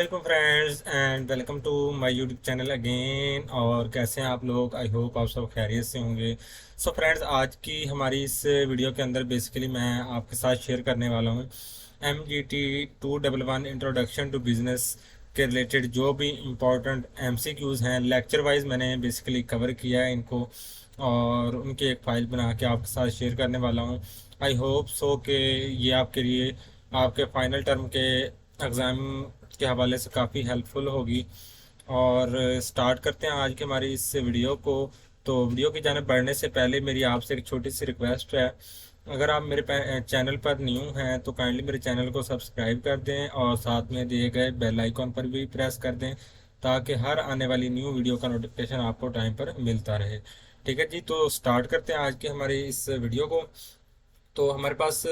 Welcome friends and welcome to my YouTube channel again. और कैसे हैं आप लोग? आई होप आप सब खैरियत से होंगे। सो फ्रेंड्स, आज की हमारी इस वीडियो के अंदर बेसिकली मैं आपके साथ शेयर करने वाला हूँ MGT 211 इंट्रोडक्शन टू बिजनेस के रिलेटेड जो भी इम्पोर्टेंट MCQs हैं। लेक्चर वाइज मैंने बेसिकली कवर किया है इनको और उनकी एक फ़ाइल बना के आपके साथ शेयर करने वाला हूँ। आई होप सो कि ये आपके लिए आपके फाइनल टर्म के एग्ज़ाम के हवाले से काफ़ी हेल्पफुल होगी। और स्टार्ट करते हैं आज के हमारी इस वीडियो को। तो वीडियो की जाने बढ़ने से पहले मेरी आपसे एक छोटी सी रिक्वेस्ट है। अगर आप मेरे चैनल पर न्यू हैं तो काइंडली मेरे चैनल को सब्सक्राइब कर दें और साथ में दिए गए बेल आइकॉन पर भी प्रेस कर दें ताकि हर आने वाली न्यू वीडियो का नोटिफिकेशन आपको टाइम पर मिलता रहे। ठीक है जी, तो स्टार्ट करते हैं आज की हमारी इस वीडियो को। तो हमारे पास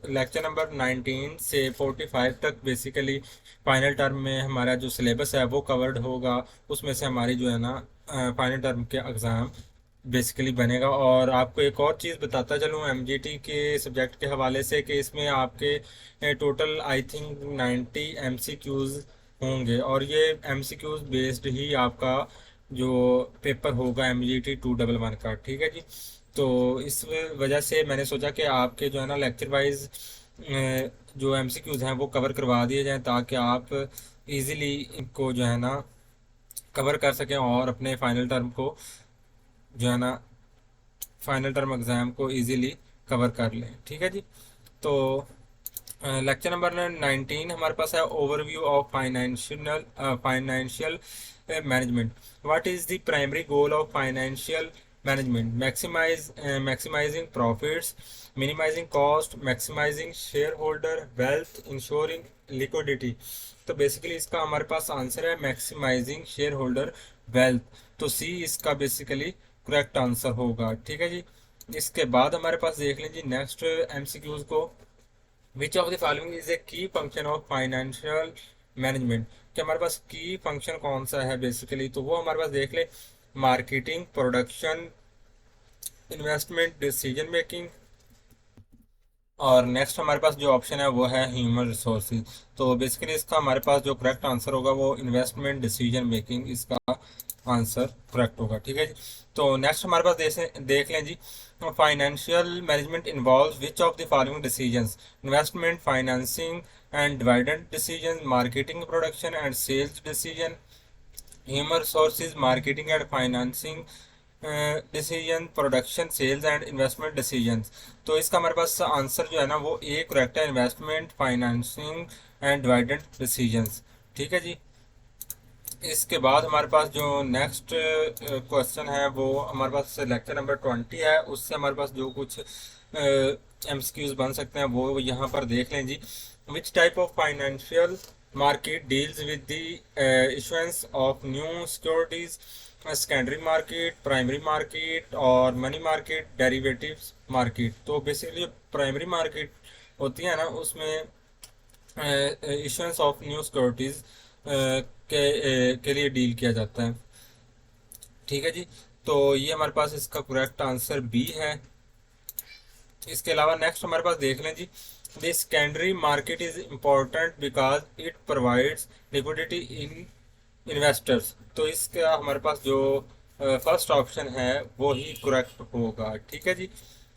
लेक्चर नंबर 19 से 45 तक बेसिकली फाइनल टर्म में हमारा जो सिलेबस है वो कवर्ड होगा। उसमें से हमारी जो है ना फाइनल टर्म के एग्ज़ाम बेसिकली बनेगा। और आपको एक और चीज़ बताता चलूँ MGT के सब्जेक्ट के हवाले से कि इसमें आपके टोटल आई थिंक 90 MCQs होंगे और ये MCQs बेस्ड ही आपका जो पेपर होगा MGT 211 का। ठीक है जी। तो इस वजह से मैंने सोचा कि आपके जो है ना लेक्चर वाइज जो MCQs हैं वो कवर करवा दिए जाएं ताकि आप इजीली इनको जो है ना कवर कर सकें और अपने फाइनल टर्म को जो है ना फाइनल टर्म एग्ज़ाम को इजीली कवर कर लें। ठीक है जी। तो लेक्चर नंबर 19 हमारे पास है overview of financial management. What is the primary goal of financial management? Maximising profits, minimising cost, maximising share holder wealth, insuring liquidity. तो बेसिकली इसका हमारे पास आंसर है मैक्सिमाइजिंग शेयर होल्डर वेल्थ। तो सी इसका बेसिकली करेक्ट आंसर होगा। ठीक है जी। इसके बाद हमारे पास देख लीजिए नेक्स्ट MCQs को। विच ऑफ द फॉलोइंग इज ए की फंक्शन ऑफ फाइनेंशियल मैनेजमेंट? कि हमारे पास की फंक्शन कौन सा है बेसिकली, तो वो हमारे पास देख ले। Marketing, production, investment, decision making. और नेक्स्ट हमारे पास जो ऑप्शन है वो है ह्यूमन रिसोर्सेज। तो बेसिकली इसका हमारे पास जो करेक्ट आंसर होगा वो इन्वेस्टमेंट, डिसीजन मेकिंग इसका आंसर करेक्ट होगा। ठीक है जी। तो नेक्स्ट हमारे पास देख लें जी। Financial management involve which of the following decisions? Investment, financing and dividend decision, marketing, production and sales decision, human resources, marketing and financing decision, production, sales and investment decisions. तो इसका हमारे पास आंसर जो है ना वो ए करेक्ट है, investment, financing and dividend decisions. ठीक है जी। इसके बाद हमारे पास जो नेक्स्ट क्वेश्चन है वो हमारे पास लेक्चर नंबर 20 है। उससे हमारे पास जो कुछ MCQs बन सकते हैं वो यहाँ पर देख लें जी। Which type of financial market deals with the issuance of new securities? Secondary market, primary market और मनी मार्केट, डेरिवेटिव्स मार्केट। तो बेसिकली प्राइमरी मार्केट होती है ना उसमें इशुएंस ऑफ न्यू सिक्योरिटीज के लिए डील किया जाता है। ठीक है जी। तो ये हमारे पास इसका करेक्ट आंसर बी है। इसके अलावा नेक्स्ट हमारे पास देख लें जी। The secondary market is important because it provides liquidity in investors. तो इसका हमारे पास जो फर्स्ट ऑप्शन है वो ही करेक्ट होगा। ठीक है जी।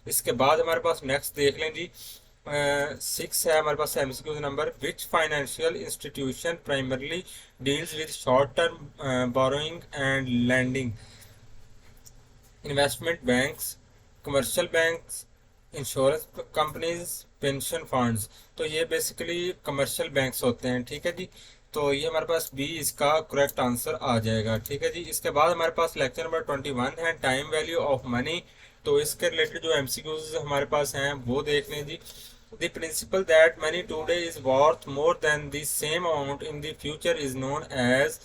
इसके बाद हमारे पास नेक्स्ट देख लें जी। 6 है हमारे पास MCQ नंबर। Which financial institution primarily deals with short term borrowing and lending? Investment banks, commercial banks, insurance companies, pension funds. तो ये बेसिकली कमर्शियल बैंक्स होते हैं। ठीक है जी। तो ये हमारे पास बी इसका करेक्ट आंसर आ जाएगा। ठीक है जी। इसके बाद हमारे पास लेक्चर नंबर 21 है टाइम वैल्यू ऑफ मनी। तो इसके रिलेटेड जो MCQs हमारे पास हैं वो देख लें जी। The principle that money today is worth more than the same amount in the future is known as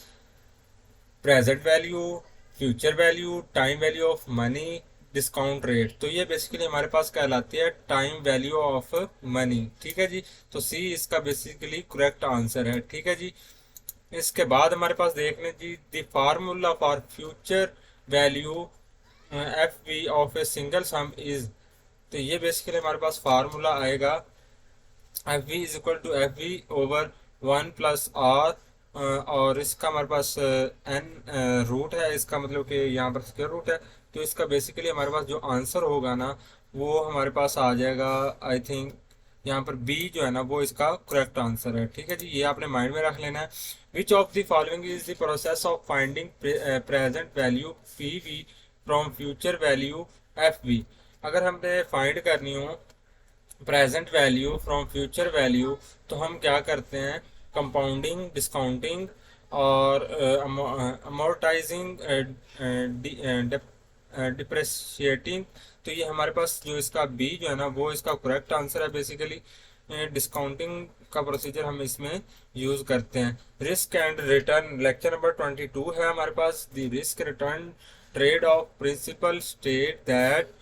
present value, future value, time value of money, discount rate. तो ये बेसिकली हमारे पास कहलाती है टाइम वैल्यू ऑफ मनी। ठीक है जी। तो C इसका बेसिकली करेक्ट आंसर है। ठीक है जी। इसके बाद हमारे पास देख लें जी। The formula for future value FV of a single sum is. तो ये बेसिकली हमारे पास फार्मूला आएगा FV is equal to FV over 1 plus R और इसका हमारे पास n रूट है, इसका मतलब कि यहाँ पर स्क्वायर रूट है। तो इसका बेसिकली हमारे पास जो आंसर होगा ना वो हमारे पास आ जाएगा, आई थिंक यहाँ पर बी जो है ना वो इसका करेक्ट आंसर है। ठीक है जी, ये आपने माइंड में रख लेना है। Which of the following is the process of finding present value P V from future value F V. अगर हमने फाइंड करनी हो present value from future value तो हम क्या करते हैं, कंपाउंडिंग, डिस्काउंटिंग और अमोर्टाइजिंग, डिप्रेशिएटिंग। तो ये हमारे पास जो इसका बी जो है ना वो इसका करेक्ट आंसर है। बेसिकली डिस्काउंटिंग का प्रोसीजर हम इसमें यूज करते हैं। Risk and return lecture number 22 है हमारे पास, the risk return trade off principle state that.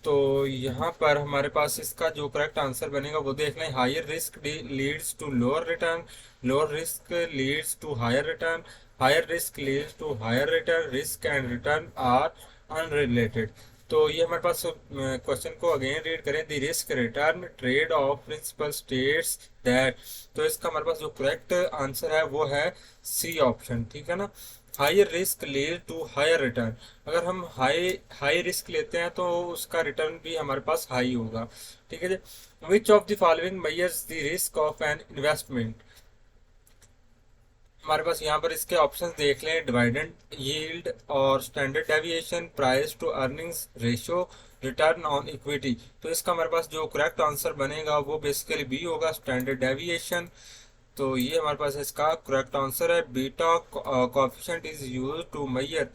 तो यहाँ पर हमारे पास इसका जो करेक्ट आंसर बनेगा वो देख लें, higher risk leads to lower return, lower risk leads to higher return, higher risk leads to higher return, risk and return are unrelated. तो ये हमारे पास क्वेश्चन को अगेन रीड करें, the risk return trade off principle states that. तो इसका हमारे पास जो करेक्ट आंसर है वो है सी ऑप्शन। ठीक है ना, higher risk lead to higher return. अगर हम हाई हाई रिस्क लेते हैं तो उसका रिटर्न भी हमारे पास हाई होगा। ठीक है जी, which of the following measures the risk of an investment. हमारे पास यहाँ पर इसके ऑप्शंस देख लें, डिविडेंड यील्ड और standard deviation, price to earnings ratio, return on equity. तो इसका हमारे पास जो करेक्ट आंसर बनेगा वो बेसिकली बी होगा, स्टैंडर्ड डेविएशन। तो ये हमारे पास इसका करेक्ट आंसर है। Beta coefficient is use to measure.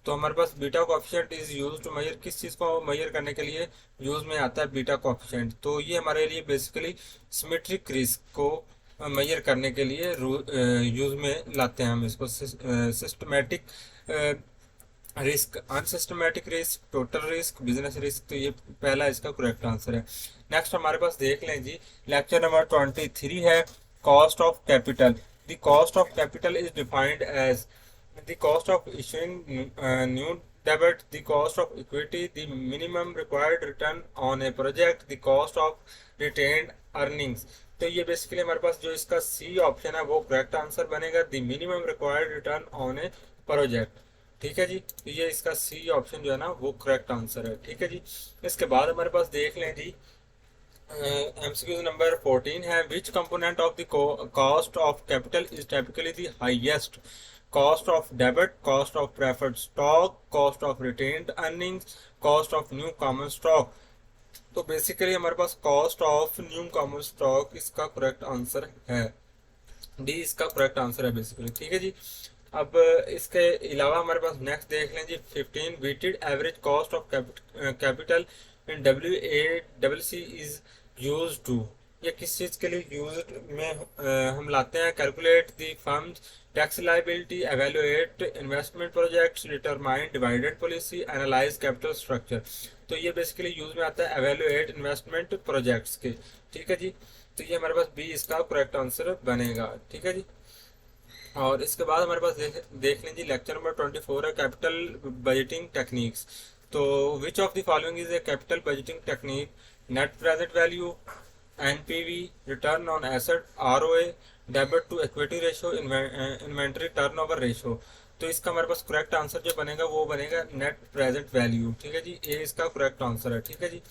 तो हमारे पास beta coefficient is use to major, किस चीज़ को मेजर करने के लिए यूज में आता है बीटा कोएफिशिएंट। तो ये हमारे लिए बेसिकली सिमेट्रिक रिस्क को मेजर करने के लिए यूज में लाते हैं हम इसको। Systematic risk, unsystematic risk, total risk, business risk. तो ये पहला इसका करेक्ट आंसर है। नेक्स्ट हमारे पास देख लें जी, लेक्चर नंबर 23 है, cost of capital. The cost of capital is defined as the cost of issuing new debit, the cost of equity, the minimum required return on a project, the cost of retained earnings। तो ये basically हमारे पास जो इसका C option है वो correct answer बनेगा, the minimum required return on A project. ठीक है जी, तो ये इसका सी ऑप्शन जो है ना वो करेक्ट आंसर है। ठीक है जी, इसके बाद हमारे पास देख लें जी, एमसीक्यू नंबर 14 है, विच component of the cost of capital is typically the highest, cost of debit, cost of preferred stock, cost of retained earnings, cost of new common stock। तो बेसिकली हमारे पास cost of new common stock इसका correct answer है, D इसका correct answer है बेसिकली। ठीक है जी, अब इसके अलावा हमारे पास नेक्स्ट देख लें जी, 15 weighted average cost of capital in WACC is use to. ये किस चीज़ के लिए यूज में हम लाते हैं, calculate the firms tax liability, evaluate investment projects, determine dividend policy, analyse capital structure. तो ये बेसिकली यूज में आता है एवेलुएट इन्वेस्टमेंट प्रोजेक्ट्स के। ठीक है जी, तो ये हमारे पास बी इसका करेक्ट आंसर बनेगा। ठीक है जी, और इसके बाद हमारे पास देख लें जी, लेक्चर नंबर 24 है, कैपिटल बजटिंग टेक्निक्स। तो which of the following is a capital budgeting technique, net present value, NPV, return on asset, ROA, debit to equity ratio, inventory turnover ratio. तो इसका हमारे पास करेक्ट आंसर जो बनेगा वो बनेगा नेट प्रेजेंट वैल्यू। ठीक है जी, ये इसका करेक्ट आंसर है। ठीक है जी,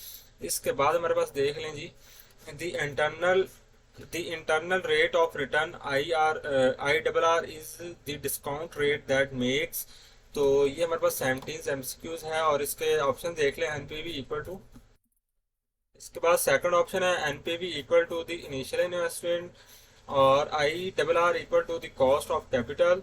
इसके बाद हमारे पास देख लें जी, the internal rate of return IRR is the discount rate that makes। तो ये हमारे पास 17 एमसीक्यूज है और इसके ऑप्शन देख लें, एनपीवी इक्वल टू, इसके बाद सेकंड ऑप्शन है NPV equal to the initial investment, और IRR equal to the cost of capital,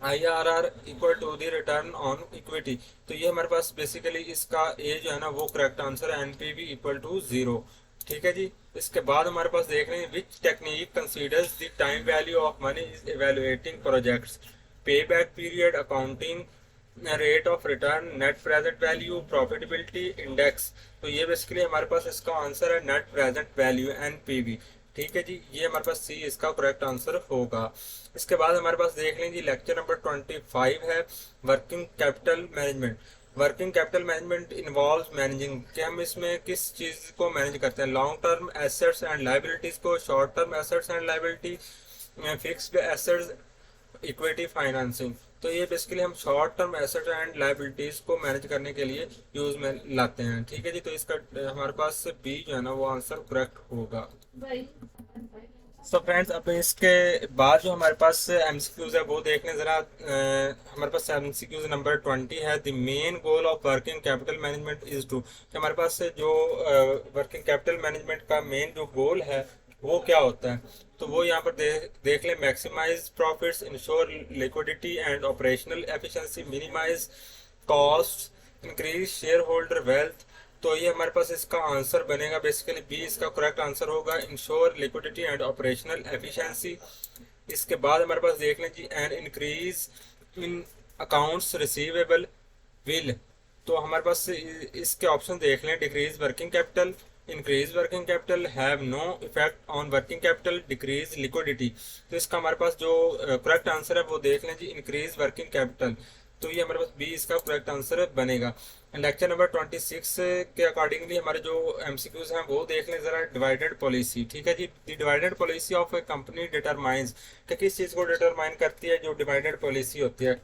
IRR equal to the return on equity. तो ये हमारे पास बेसिकली इसका ए जो है ना वो करेक्ट आंसर है, एनपीवी इक्वल टू 0। ठीक है जी, इसके बाद हमारे पास देख रहे हैं, which technique considers the time value of money is evaluating projects, pay back period, accounting, rate of return, net present value, profitability index. तो ये बेसिकली हमारे पास इसका आंसर है नेट प्रेजेंट वैल्यू, एनपीवी। ठीक है जी, ये हमारे पास सी इसका करेक्ट आंसर होगा। इसके बाद हमारे पास देख लें जी, लेक्चर नंबर 25 है, working capital management. Working capital management involves managing, कि हम इसमें किस चीज़ को मैनेज करते हैं, long term assets and liabilities को, short term assets and liability, fixed assets equity financing. तो ये बेसिकली हम short term asset and liabilities को मैनेज करने के लिए यूज में लाते हैं। ठीक है जी, तो इसका हमारे पास बी जो है ना वो आंसर करेक्ट होगा। सो फ्रेंड्स, अब इसके बाद जो हमारे पास एमसीक्यूज है वो देखने जरा। हमारे पास एमसीक्यूज नंबर 20 है। The main goal of working capital management is to, हमारे पास जो वर्किंग कैपिटल मैनेजमेंट का मेन जो गोल है वो क्या होता है, तो वो यहाँ पर देख लें। Maximise profits, ensure liquidity and operational efficiency, minimise cost, increase share holder wealth. तो ये हमारे पास इसका आंसर बनेगा, बेसिकली बी इसका करेक्ट आंसर होगा, ensure liquidity and operational efficiency. इसके बाद हमारे पास देख लें जी, and increase in accounts receivable will. तो हमारे पास इसके ऑप्शन देख लें। Decrease working capital, increase working capital, have no effect on working capital, decrease liquidity. तो इसका हमारे पास जो करेक्ट आंसर है वो देख लें जी, इंक्रीज वर्किंग कैपिटल। तो ये हमारे पास बी इसका करेक्ट आंसर बनेगा। लेक्चर नंबर 26 के अकॉर्डिंगली हमारे जो एमसीक्यूज हैं वो देख लें जरा। डिवाइडेड पॉलिसी, ठीक है जी। The divided policy of a company determines, कि किस चीज़ को डिटरमाइन करती है जो डिवाइडेड पॉलिसी होती है।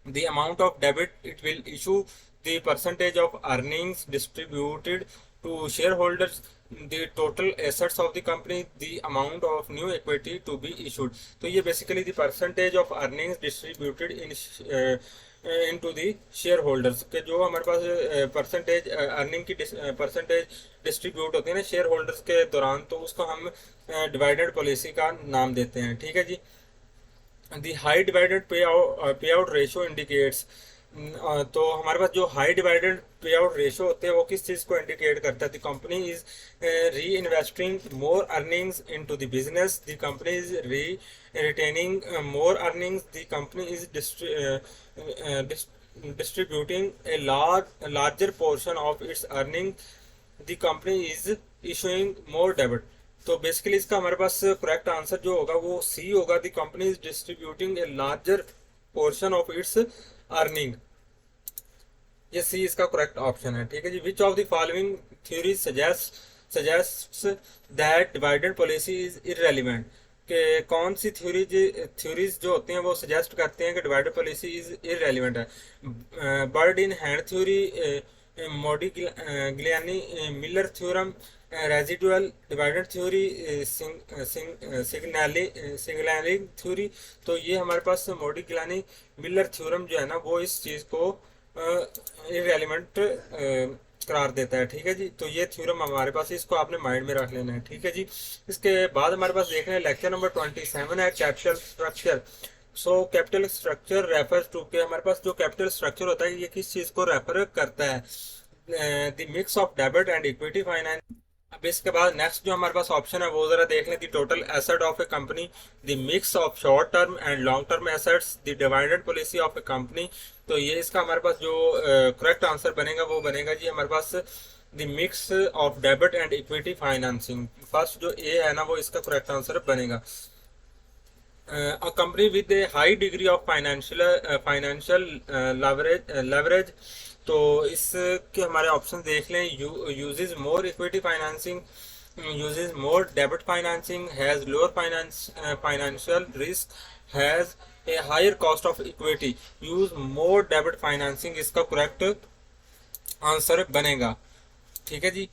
The amount of debit it will issue, the percentage of earnings distributed to shareholders, the total assets of the company, the amount of new equity to be issued। तो ये basically the percentage of earnings distributed in into the shareholders, के जो हमारे पास percentage earning की percentage distribute होती है ना share holders के दौरान, तो उसको हम डिवाइडेड पॉलिसी का नाम देते हैं। ठीक है जी। दी हाई डिवाइडेड पे आउट रेशो इंडिकेट्स, तो हमारे पास जो हाई डिवाइडेड पे आउट रेशो होते हैं वो किस चीज़ को इंडिकेट करता है। द कंपनी इज री investing more earnings into the business, the company is retaining more earnings, the company is distributing a larger portion of its earning, the company is issuing more debit। तो basically इसका हमारे पास correct answer जो होगा वो C होगा, the company is distributing a larger portion of its earning. ये C इसका करेक्ट ऑप्शन है। ठीक है जी। Which of the following theory suggests that divided policy is irrelevant, कि कौन सी थ्योरीज जो होती हैं वो सजेस्ट करते हैं कि डिवाइडेड पॉलिसी इज इररेलेवेंट है। Bird in hand theory, Modigliani Miller theorem, residual divided theory, signalling theory. तो ये हमारे पास मोडिग्लियानी मिलर थ्योरम जो है ना वो इस चीज़ को इररेलेवेंट करार देता है। ठीक है जी। तो ये थ्योरम हमारे पास, इसको आपने माइंड में रख लेना है। ठीक है जी। इसके बाद हमारे पास देख रहे हैं लेक्चर नंबर 27 है, capital structure. So capital structure refers to, के हमारे पास जो कैपिटल स्ट्रक्चर होता है ये किस चीज़ को रेफर करता है। The mix of debit and equity finance. अब इसके बाद नेक्स्ट जो हमारे पास ऑप्शन है वो जरा देख लें। The total asset of a company, the mix of short term and long term assets, the divided policy of a company. तो ये इसका हमारे पास जो करेक्ट आंसर बनेगा वो बनेगा जी हमारे पास the mix of debit and equity financing. First जो ए है ना वो इसका करेक्ट आंसर बनेगा। A company with a high degree of financial leverage, तो इसके हमारे ऑप्शन देख लें। Uses more equity financing, uses more debit financing, has lower financial risk, has a higher cost of equity, use more debit financing इसका correct answer बनेगा। ठीक है जी।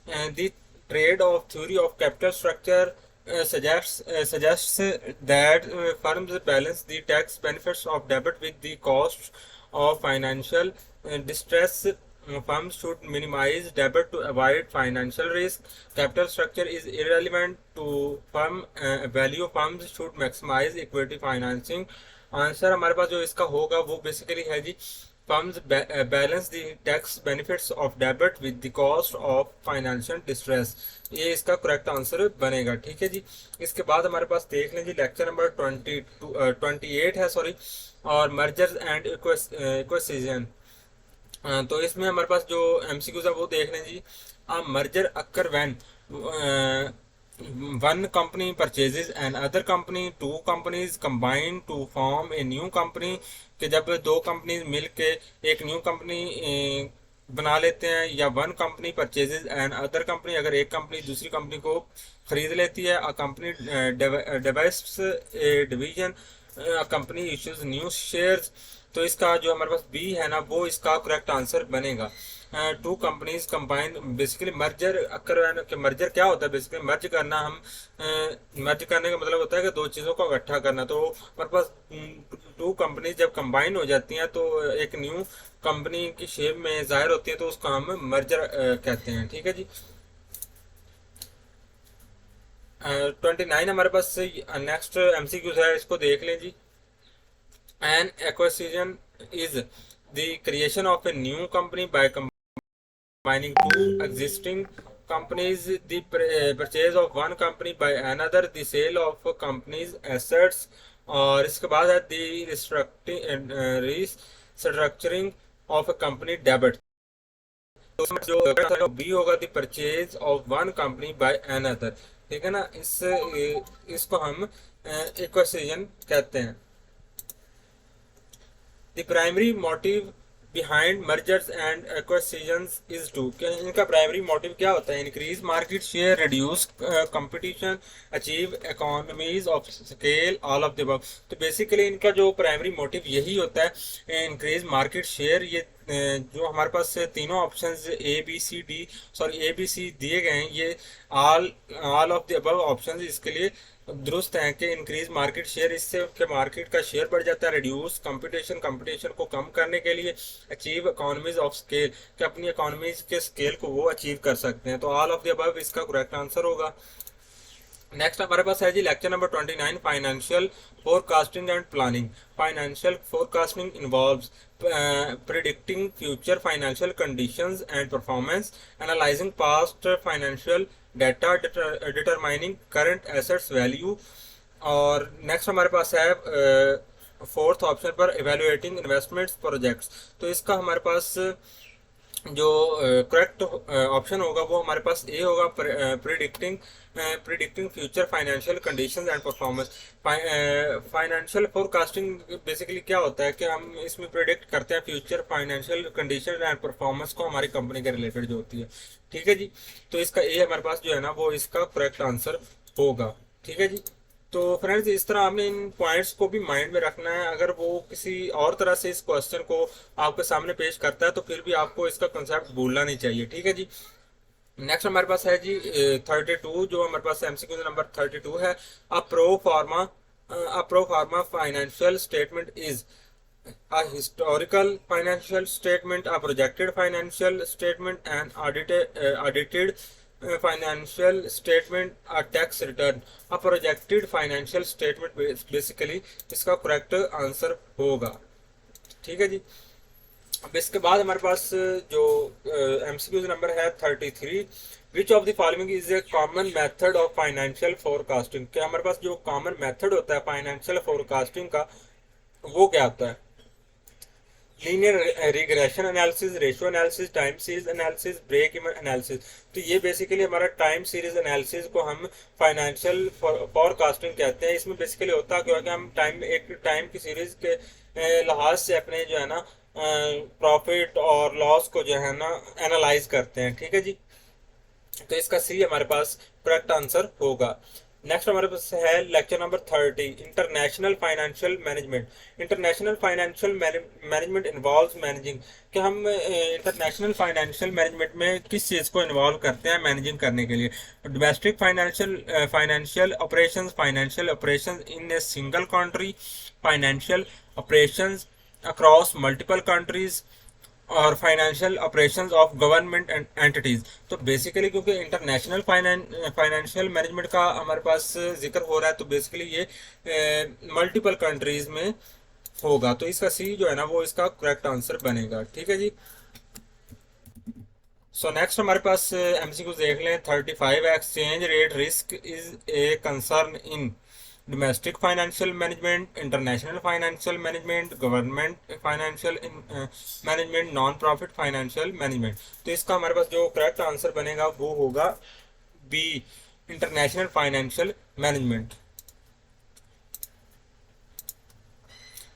The trade off theory of capital structure suggests that firms balance the tax benefits of debit with the costs of financial distress. Firms should minimize debit to avoid financial risk. Capital structure is irrelevant to firm value. Firms should maximize equity financing। Answer हमारे पास जो इसका होगा वो basically है जी, firms balance the tax benefits of debit with the cost of financial distress। ये इसका correct answer बनेगा। ठीक है जी। इसके बाद हमारे पास देख लें जी लेक्चर नंबर 28 है, सॉरी, और मर्जर्स एंड एक्विजिशन। तो इसमें हमारे पास जो एमसीक्यूज है वो देख लें जी। Merger occur when one company purchases an other company, two companies combine to form a new company, कि जब दो कंपनीज मिल के एक न्यू कंपनी बना लेते हैं, या one company purchases and other company, अगर एक कंपनी दूसरी कंपनी को खरीद लेती है, a company divests a division, a company issues new shares. तो इसका जो हमारे पास बी है ना, वो इसका करेक्ट आंसर बनेगा। Two companies combine, basically merger occur, merger क्या होता है, बेसिकली मर्ज करना। हम मर्ज करने का मतलब होता है कि दो चीज़ों को इकट्ठा करना। तो हमारे पास टू कंपनी जब कंबाइन हो जाती हैं तो एक न्यू कंपनी की शेप में जाहिर होती है, तो उसको हम मर्जर कहते हैं। ठीक है जी। 29 हमारे पास नेक्स्ट एमसीक्यूज है, इसको देख लें जी। An acquisition is the creation of a new company by combining two existing companies, the purchase of one company by another, the sale of a company's assets। और इसके बाद है restructuring of a company debt। तो उसमें जो B होगा the purchase of one company by another. ठीक है ना, इसको हम एक्विजिशन कहते हैं। The primary motive behind mergers and acquisitions is to, क्या इनका प्राइमरी मोटिव क्या होता है? Increase market share, reduce competition, achieve economies of scale, all of the above. तो बेसिकली इनका जो प्राइमरी मोटिव यही होता है, इंक्रीज मार्केट शेयर। ये जो हमारे पास तीनों options A B C D, sorry A B C दिए गए हैं, ये all all of the above options इसके लिए दुरुस्त हैं कि इंक्रीज मार्केट शेयर, इससे उनके मार्केट का शेयर बढ़ जाता है। रिड्यूस कंपटीशन, कंपटीशन को कम करने के लिए। अचीव इकोनॉमीज ऑफ स्केल, कि अपनी इकोनॉमीज के स्केल को वो अचीव कर सकते हैं। तो ऑल ऑफ द अबव इसका करेक्ट आंसर होगा। नेक्स्ट हमारे पास है जी lecture number 29, financial forecasting and planning. Financial forecasting involves predicting future financial conditions and performance, analyzing past financial data, determining current assets value। और नेक्स्ट हमारे पास है फोर्थ ऑप्शन पर इवेलुएटिंग इन्वेस्टमेंट्स प्रोजेक्ट्स। तो इसका हमारे पास जो करेक्ट ऑप्शन होगा वो हमारे पास ए होगा, predicting predicting future financial conditions and performance. Financial forecasting basically क्या होता है कि हम इसमें प्रिडिक्ट करते हैं future financial condition and performance को, हमारी कंपनी के रिलेटेड जो होती है। ठीक है जी। तो इसका ए हमारे पास जो है ना, वो इसका करेक्ट आंसर होगा। ठीक है जी। तो फ्रेंड्स, इस तरह आपने इन पॉइंट्स को भी माइंड में रखना है। अगर वो किसी और तरह से इस क्वेश्चन को आपके सामने पेश करता है तो फिर भी आपको इसका कंसेप्ट भूलना नहीं चाहिए। ठीक है जी। नेक्स्ट हमारे पास है जी 32, जो हमारे पास एमसीक्यू नंबर 32 है। A pro pharma financial statement is a historical financial statement, a projected financial statement, an audited financial statement, a tax return। a projected financial statement basically इसका करेक्ट आंसर होगा। ठीक है जी। अब इसके बाद हमारे पास जो एमसीक्यू नंबर है 33, विच of the following is A common method of financial forecasting. क्या हमारे पास जो कॉमन मेथड होता है फाइनेंशियल फोरकास्टिंग का, वो क्या होता है? Linear regression analysis, ratio analysis, time series analysis, break even analysis. तो ये बेसिकली हमारा टाइम सीरीज एनालिसिस को हम फाइनेंशियल फॉरकास्टिंग कहते हैं। इसमें बेसिकली होता क्या है कि हम एक टाइम की सीरीज के लिहाज से अपने जो है ना प्रॉफिट और लॉस को जो है ना एनालाइज करते हैं। ठीक है जी। तो इसका सी हमारे पास करेक्ट आंसर होगा। नेक्स्ट हमारे पास है lecture number 30, international financial management. International financial management involves managing, कि हम इंटरनेशनल फाइनेंशियल मैनेजमेंट में किस चीज़ को इन्वॉल्व करते हैं मैनेजिंग करने के लिए? Domestic financial operations in a single country, financial operations across multiple countries, और financial operations of government entities. तो बेसिकली क्योंकि इंटरनेशनल फाइनेंशियल मैनेजमेंट का हमारे पास जिक्र हो रहा है, तो बेसिकली ये मल्टीपल कंट्रीज में होगा। तो इसका सी जो है ना, वो इसका करेक्ट आंसर बनेगा। ठीक है जी। सो नेक्स्ट हमारे पास एमसीक्यू देख लें 35, exchange rate risk is a concern in domestic financial management, international financial management, government financial management, non profit financial management. तो इसका हमारे पास जो करेक्ट आंसर बनेगा वो होगा बी, इंटरनेशनल फाइनेंशियल मैनेजमेंट।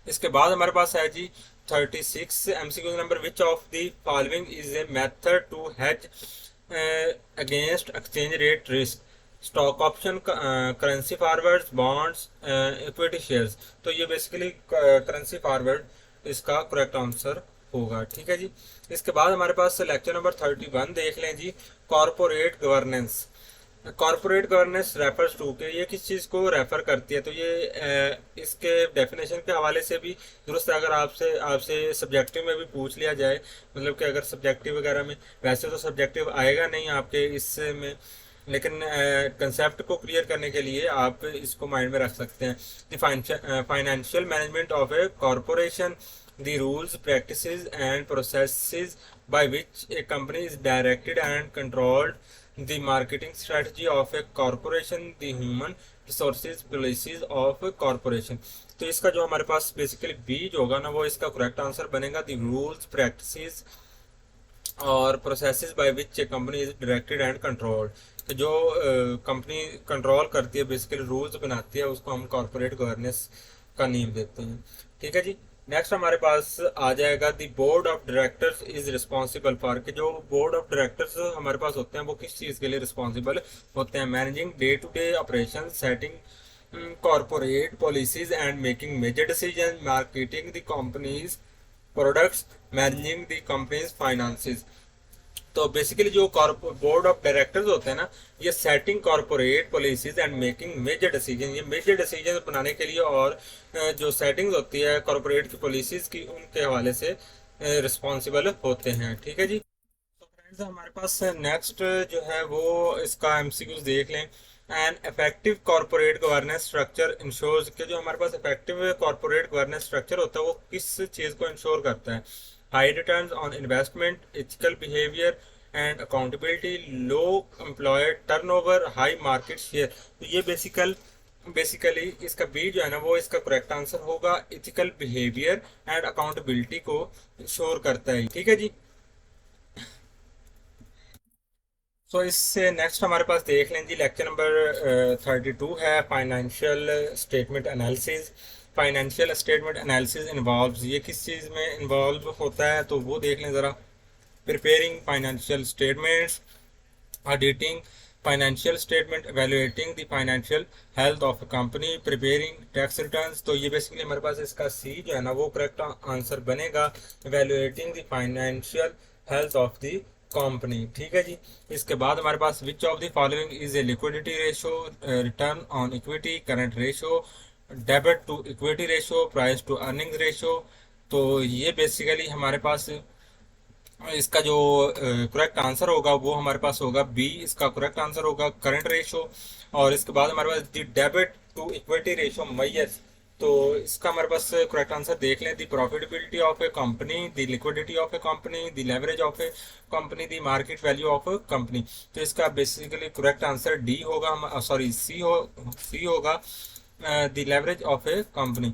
इसके बाद हमारे पास है जी 36 MCQ number, which of the following is a method to hedge against exchange rate risk? Stock option, currency forward, bonds, equity shares. तो ये बेसिकली करेंसी फॉरवर्ड इसका करेक्ट आंसर होगा। ठीक है जी। इसके बाद हमारे पास लेक्चर नंबर 31 देख लें जी, corporate governance. Corporate governance refers to के, ये किस चीज़ को रेफर करती है? तो ये इसके डेफिनेशन के हवाले से भी दुरुस्त है। अगर आपसे आपसे सब्जेक्टिव में भी पूछ लिया जाए, मतलब कि अगर सब्जेक्टिव वगैरह में, वैसे तो सब्जेक्टिव आएगा नहीं आपके इसमें, लेकिन कंसेप्ट को क्लियर करने के लिए आप इसको माइंड में रख सकते हैं। The financial management of A corporation, the rules, practices and processes by which A company is directed and controlled, the marketing strategy of A corporation, the human resources policies of corporation. तो इसका जो हमारे पास basically बीज होगा ना, वो इसका करेक्ट आंसर बनेगा द रूल्स, प्रैक्टिसेस और processes by which A company is directed and controlled. तो जो कंपनी कंट्रोल करती है, बेसिकली रूल्स बनाती है, उसको हम कॉर्पोरेट गवर्नेंस का नेम देते हैं। ठीक है जी। नेक्स्ट हमारे पास आ जाएगा the board of directors is responsible for, कि जो बोर्ड ऑफ डायरेक्टर्स हमारे पास होते हैं वो किस चीज़ के लिए रिस्पॉन्सिबल होते हैं? Managing day to day operation, setting corporate policies and making major decision, marketing the company's products, managing the company's finances. तो बेसिकली जो बोर्ड ऑफ डायरेक्टर्स होते हैं ना, ये setting corporate policies and making major decision, ये major decision बनाने के लिए और जो सेटिंग्स होती है कॉर्पोरेट की पॉलिसीज की, उनके हवाले से रिस्पॉन्सिबल होते हैं। ठीक है जी। तो फ्रेंड्स हमारे पास नेक्स्ट जो है वो इसका एमसीक्यूज देख लें। An effective corporate governance structure ensures, के जो हमारे पास इफेक्टिव कॉर्पोरेट गवर्नेंस स्ट्रक्चर होता है वो किस चीज़ को इंश्योर करता है? High returns on investment, ethical behaviour and accountability, low employee turnover, high market share. तो ये बेसिकली इसका बी जो है ना, वो इसका करेक्ट आंसर होगा। एथिकल बिहेवियर एंड अकाउंटेबिलिटी को इंश्योर करता है। ठीक है जी। तो इससे नेक्स्ट हमारे पास देख लें जी, लेक्चर नंबर 32 है financial statement analysis. Financial statement analysis involves, ये किस चीज़ में इन्वॉल्व होता है? तो वो देख लें ज़रा। Preparing financial statements, auditing financial statement, evaluating the financial health of a company, preparing tax returns. तो ये बेसिकली हमारे पास इसका सी जो है ना, वो करेक्ट आंसर बनेगा। Evaluating the financial health of the company. ठीक है जी। इसके बाद हमारे पास which of the following is a liquidity ratio, return on equity, current ratio, debit to equity ratio, price to earning ratio. तो ये बेसिकली हमारे पास इसका जो करेक्ट आंसर होगा वो हमारे पास होगा बी, इसका करेक्ट आंसर होगा करंट रेशो। और इसके बाद हमारे पास the debit to equity ratio measures. तो इसका हमारे पास करेक्ट आंसर देख लें। The profitability of a company, the liquidity of a company, the leverage of a company, the market value of a company. तो इसका बेसिकली करेक्ट आंसर डी होगा, sorry C होगा, the leverage of a company.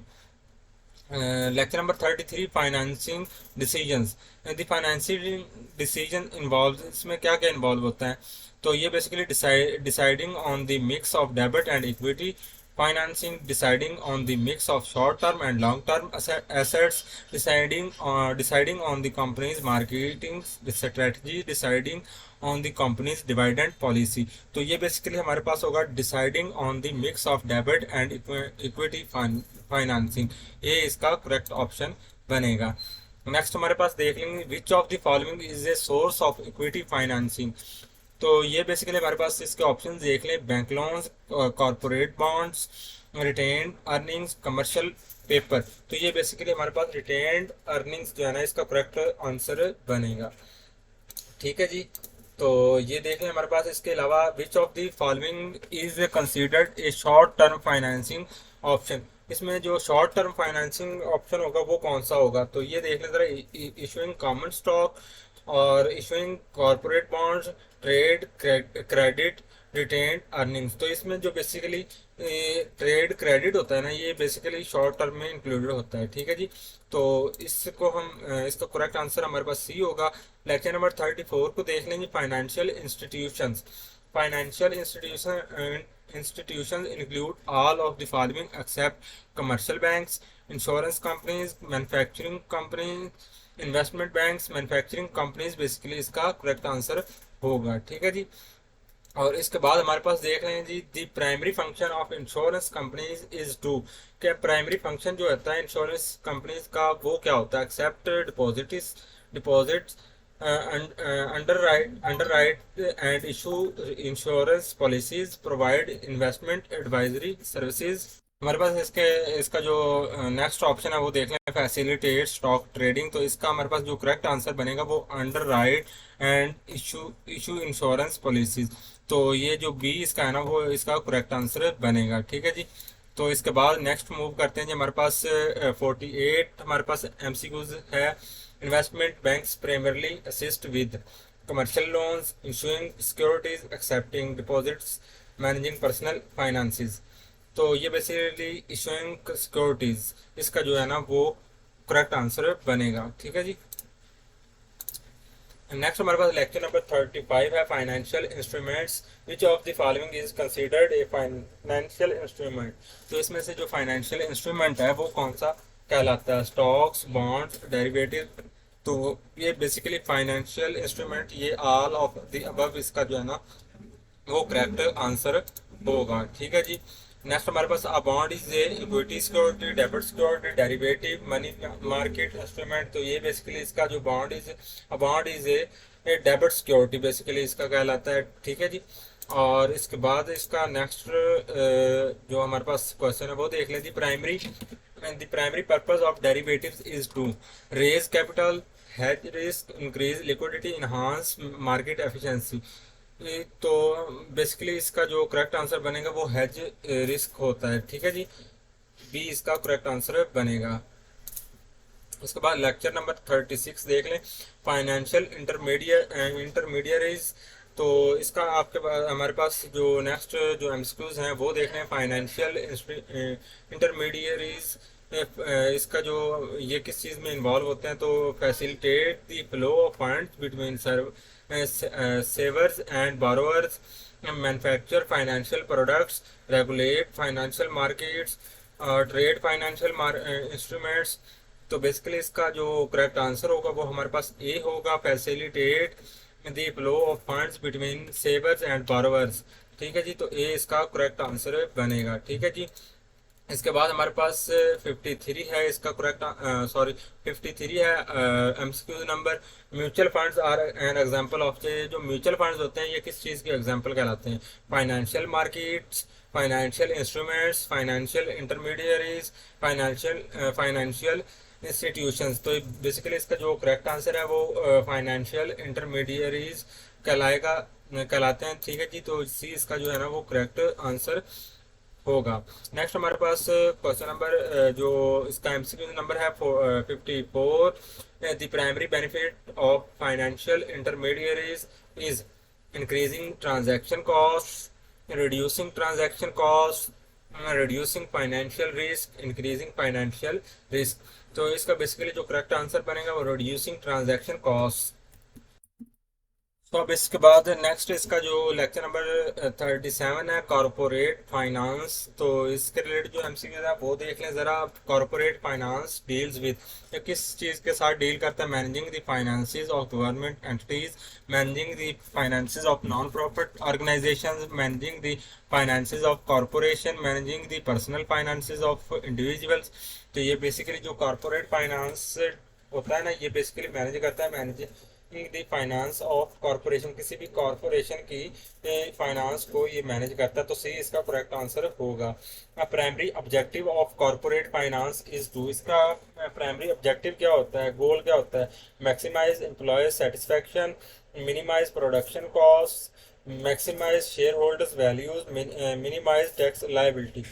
Lecture number 33 financing decisions. The financing decision involve, इसमें क्या क्या involve होता है? तो ये basically deciding on the mix of debit and equity financing, deciding on the mix of short term and long term assets, deciding on the company's marketing strategy, deciding on the company's dividend policy। तो ये basically हमारे पास होगा deciding on the mix of debit and equity financing, ये इसका correct option बनेगा। Next हमारे पास देख लेंगे विच of the following is a source of equity financing. तो ये बेसिकली हमारे पास इसके ऑप्शन देख लें। Bank loans, corporate bonds, retained earnings, commercial paper. तो ये बेसिकली हमारे पास रिटेन्ड अर्निंग्स जो है ना, इसका करेक्ट आंसर बनेगा। ठीक है जी। तो ये देख लें हमारे पास। इसके अलावा विच of the following is considered a short term financing option, इसमें जो शॉर्ट टर्म फाइनेंसिंग ऑप्शन होगा वो कौन सा होगा? तो ये देख लें जरा। इशूइंग कॉमन स्टॉक और issuing corporate bonds, trade credit, retained earnings. तो इसमें जो बेसिकली ट्रेड क्रेडिट होता है ना, ये बेसिकली शॉर्ट टर्म में इंक्लूडेड होता है। ठीक है जी। तो इसको हम इसका करेक्ट आंसर हमारे पास सी होगा। लेक्चर नंबर 34 को देख लेंगे। Financial institutions. Financial institution institutions include all of the following except commercial banks, insurance companies, manufacturing companies, investment banks, manufacturing companies basically इसका करेक्ट आंसर होगा। ठीक है जी। और इसके बाद हमारे पास देख रहे हैं जी, the primary function of insurance companies is to, क्या प्राइमरी फंक्शन जो होता है इंश्योरेंस कंपनीज का वो क्या होता है? Accept deposits, underwrite and issue insurance policies, provide investment advisory services। हमारे पास इसका जो नेक्स्ट ऑप्शन है वो देख लें, फैसिलिटेट स्टॉक ट्रेडिंग। तो इसका हमारे पास जो करेक्ट आंसर बनेगा वो under right and issue issue insurance policies. तो ये जो बी इसका है ना वो इसका करेक्ट आंसर बनेगा। ठीक है जी। तो इसके बाद नेक्स्ट मूव करते हैं जी, हमारे पास 48 हमारे पास एमसीक्यूज है। Investment banks primarily assist with commercial loans, issuing securities, accepting deposits, managing personal finances. तो ये बेसिकली इशूइंग सिक्योरिटीज इसका जो है ना वो करेक्ट आंसर बनेगा। ठीक है जी। नेक्स्ट हमारे पास लेक्चर नंबर 35 है, financial instruments. Which of the following is considered a financial instrument. तो इसमें से जो फाइनेंशियल इंस्ट्रूमेंट है वो कौन सा कहलाता है? Stocks, bonds, derivative. तो ये बेसिकली फाइनेंशियल इंस्ट्रूमेंट, ये ऑल ऑफ द अबव इसका जो है ना वो करेक्ट आंसर होगा। ठीक है जी। नेक्स्ट हमारे पास a bond is a equity security, debit security, derivative, money market instrument. तो ये बेसिकली इसका जो bond is a debit security basically इसका कहलाता है। ठीक है जी। और इसके बाद इसका नेक्स्ट जो हमारे पास क्वेश्चन है वो देख लें जी, the primary purpose of derivatives is to raise capital, hedge risk, increase liquidity, enhance market efficiency। तो बेसिकली इसका जो करेक्ट आंसर बनेगा वो हेज रिस्क होता है। ठीक है जी। बी इसका करेक्ट आंसर बनेगा। उसके बाद लेक्चर नंबर 36 देख लें, फाइनेंशियल इंटरमीडियरीज। तो इसका आपके पास हमारे पास जो नेक्स्ट जो एमसीक्यूज हैं वो देख लें, फाइनेंशियल इंटरमीडियरीज इसका जो ये किस चीज़ में इन्वॉल्व होते हैं? तो facilitate the flow of funds between सेवर्स and borrowers, manufacture financial products, regulate financial markets, trade financial instruments. तो बेसिकली इसका जो करेक्ट आंसर होगा वो हमारे पास ए होगा, facilitate the flow of funds between सेवर्स and borrowers. ठीक है जी। तो ए इसका करेक्ट आंसर बनेगा। ठीक है जी। इसके बाद हमारे पास 53 है इसका करेक्ट, सॉरी 53 है MCQ number, mutual funds are an example of. जो म्यूचुअल फंड्स होते हैं ये किस चीज़ के एग्जांपल कहलाते हैं? Financial markets, financial instruments, financial intermediaries, financial institutions. तो बेसिकली इसका जो करेक्ट आंसर है वो फाइनेंशियल इंटरमीडियरीज कहलाते हैं। ठीक है जी। तो सी इसका जो है ना वो करेक्ट आंसर होगा। नेक्स्ट हमारे पास क्वेश्चन नंबर जो इसका एमसीक्यू नंबर है 54, the primary benefit of financial intermediaries is increasing transaction cost, reducing transaction cost, reducing financial risk, increasing financial risk. तो इसका बेसिकली जो करेक्ट आंसर बनेगा वो रिड्यूसिंग ट्रांजैक्शन कॉस्ट। तो अब इसके बाद नेक्स्ट इसका जो लेक्चर नंबर 37 है, कॉरपोरेट फाइनेंस। तो इसके रिलेटेड जो एमसीक्यू है वो देख लें ज़रा। कॉरपोरेट फाइनेंस डील्स विद, ये किस चीज़ के साथ डील करता है? Managing the finances of government entities, managing the finances of non profit organisations, managing the finances of corporation, managing the personal finances of individuals. तो ये बेसिकली जो कॉरपोरेट फाइनेंस होता है ना ये बेसिकली मैनेज करता है, द फाइनेंस ऑफ कॉरपोरेशन, किसी भी कॉरपोरेशन की फाइनेंस को ये मैनेज करता है। तो सी इसका करेक्ट आंसर होगा। Primary objective of corporate finance is to, इसका प्राइमरी ऑब्जेक्टिव क्या होता है, गोल क्या होता है? Maximise employee satisfaction, minimise production cost, maximise share holders values, minimise tax liability.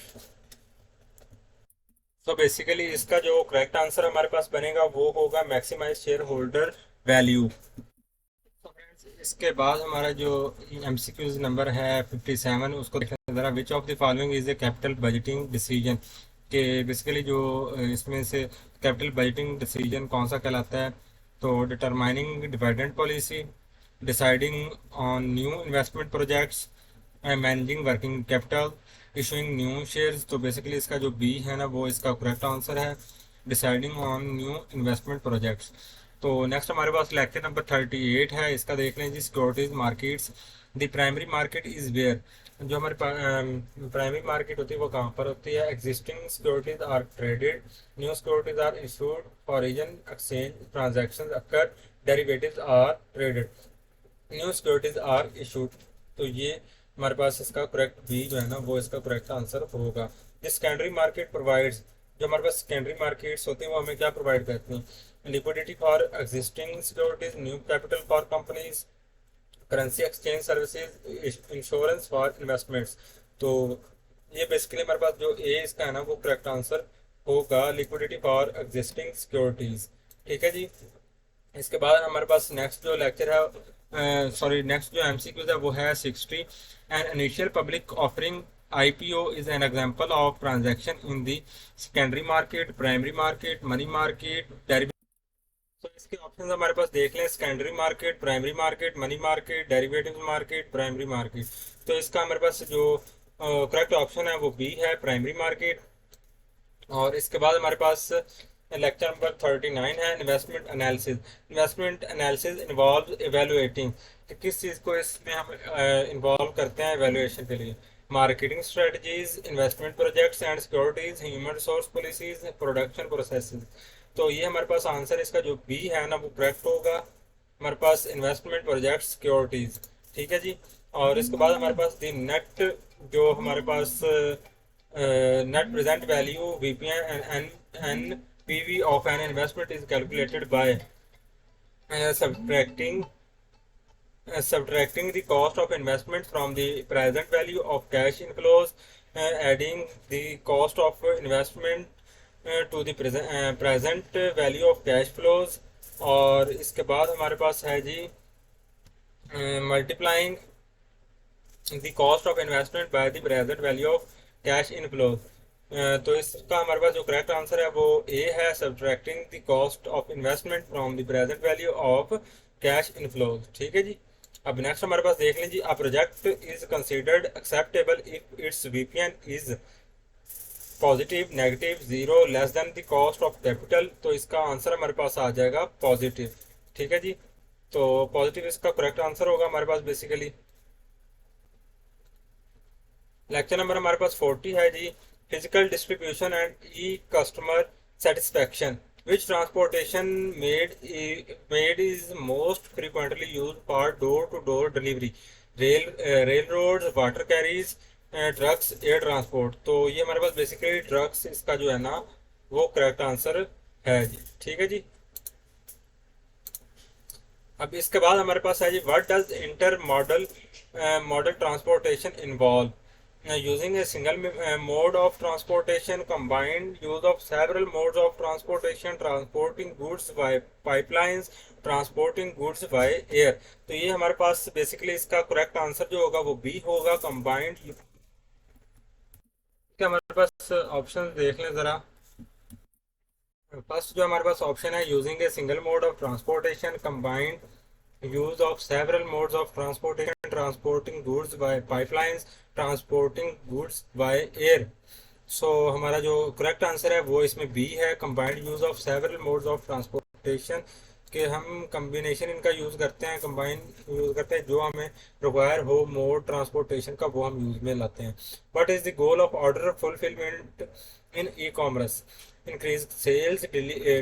तो बेसिकली इसका जो करेक्ट आंसर हमारे पास बनेगा वो होगा मैक्सिमाइज शेयर होल्डर वैल्यू। तो फ्रेंड्स इसके बाद हमारा जो एमसीक्यूज नंबर है 57 उसको देखना ज़रा। विच of the following is a capital budgeting decision, के बेसिकली जो इसमें से कैपिटल बजटिंग डिसीजन कौन सा कहलाता है? तो determining dividend policy, deciding on new investment projects, managing working capital, issuing new shares. तो बेसिकली इसका जो बी है ना वो इसका करेक्ट आंसर है। Deciding on new investment projects. तो नेक्स्ट हमारे पास लेक्चर नंबर 38 है, इसका देख लें जी। Securities markets, the primary market is where. जो हमारे प्राइमरी मार्केट होती है वो कहाँ पर होती है? Existing securities are traded, new securities are issued, foreign exchange transactions occur, derivatives are traded, new securities are issued. तो ये हमारे पास इसका करेक्ट बी जो है ना वो इसका करेक्ट आंसर होगा। ये सेकेंडरी मार्केट प्रोवाइड्स, जो हमारे पास सेकेंडरी मार्केट्स होती हैं वो हमें क्या प्रोवाइड करती हैं? Liquidity for existing securities, new capital for companies, currency exchange services, insurance for investments. तो ये बेसिकली हमारे पास जो ए इसका है ना वो करेक्ट आंसर होगा, लिक्विडिटी फॉर एग्जिस्टिंग सिक्योरिटीज। ठीक है जी। इसके बाद हमारे पास नेक्स्ट जो लेक्चर है, सॉरी नेक्स्ट जो एमसीक्यूज है वो है 60। An initial public offering IPO is an example of transaction in the secondary market, primary market, money market, derivative. तो इसके ऑप्शन हमारे पास देख लें, secondary market, primary market, money market, derivative market, primary market. तो इसका हमारे पास जो करेक्ट ऑप्शन है वो बी है, प्राइमरी मार्केट। और इसके बाद हमारे पास लेक्चर नंबर 39 है, investment analysis. Investment analysis involve evaluating, कि किस चीज़ को इसमें हम इन्वॉल्व करते हैं एवेलुएशन के लिए? Marketing strategies, investment projects and securities, human resource policies, production processes. तो ये हमारे पास आंसर इसका जो बी है ना वो करेक्ट होगा, हमारे पास इन्वेस्टमेंट प्रोजेक्ट सिक्योरिटीज। ठीक है जी। और इसके बाद हमारे पास दी नेट, जो हमारे पास net present value VPN and NPV of an investment is calculated by subtracting subtracting the cost of investment from the present value of cash inflows, adding the cost of investment to the present value of cash flows। और इसके बाद हमारे पास है जी multiplying the cost of investment by the present value of cash inflow. तो इसका हमारे पास जो करेक्ट आंसर है वो ए है, subtracting the cost of investment from the present value of cash inflow. ठीक है जी। अब नेक्स्ट हमारे पास देख लीजिए, a project is considered acceptable if it's VPN is positive, negative, zero, less than the cost of capital. तो इसका answer हमारे पास आ जाएगा पॉजिटिव। ठीक है जी। तो पॉजिटिव इसका करेक्ट आंसर होगा हमारे पास बेसिकली। लेक्चर नंबर हमारे पास 40 है जी, physical distribution and e customer satisfaction. Which transportation mode is most frequently use for door to door delivery? Rail road, water carriage, trucks, air transport. तो ये हमारे पास बेसिकली ट्रक्स इसका जो है ना वो करेक्ट आंसर है जी। ठीक है जी। अब इसके बाद हमारे पास है जी, what does intermodal modal transportation involve? Using a single mode of transportation, combined use of several modes of transportation, transporting goods by pipelines, transporting goods by air। तो ये हमारे पास बेसिकली इसका करेक्ट आंसर जो होगा वो B होगा, combined. हमारे पास ऑप्शन देख लें ज़रा। फर्स्ट जो हमारे पास ऑप्शन है, using a single mode of transportation, combined use of several modes of transportation, transporting goods by pipelines, transporting goods by air. So हमारा जो करेक्ट आंसर है वो इसमें बी है, combined use of several modes of transportation, कि हम combination इनका use करते हैं, कंबाइन यूज़ करते हैं, जो हमें रिक्वायर हो मोड ट्रांसपोर्टेशन का वो हम यूज़ में लाते हैं। What is the goal of order fulfilment in e commerce? Increase sales,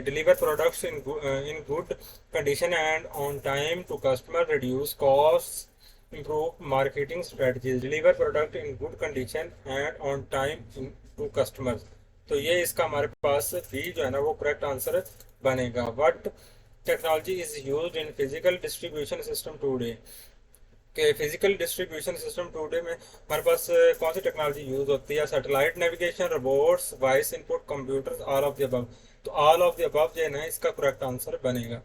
deliver products in good condition and on time to customer, reduce costs, improve marketing strategies, deliver product in good condition and on time to customers। तो ये इसका हमारे पास B जो है ना वो correct answer बनेगा। What technology is used in physical distribution system today? के फिजिकल डिस्ट्रीब्यूशन सिस्टम टूडे में हमारे पास कौन सी टेक्नोलॉजी यूज होती है? Satellite navigation, robots, voice input, computers, all of the above. तो ऑल ऑफ द अबव जो है ना इसका करेक्ट आंसर बनेगा।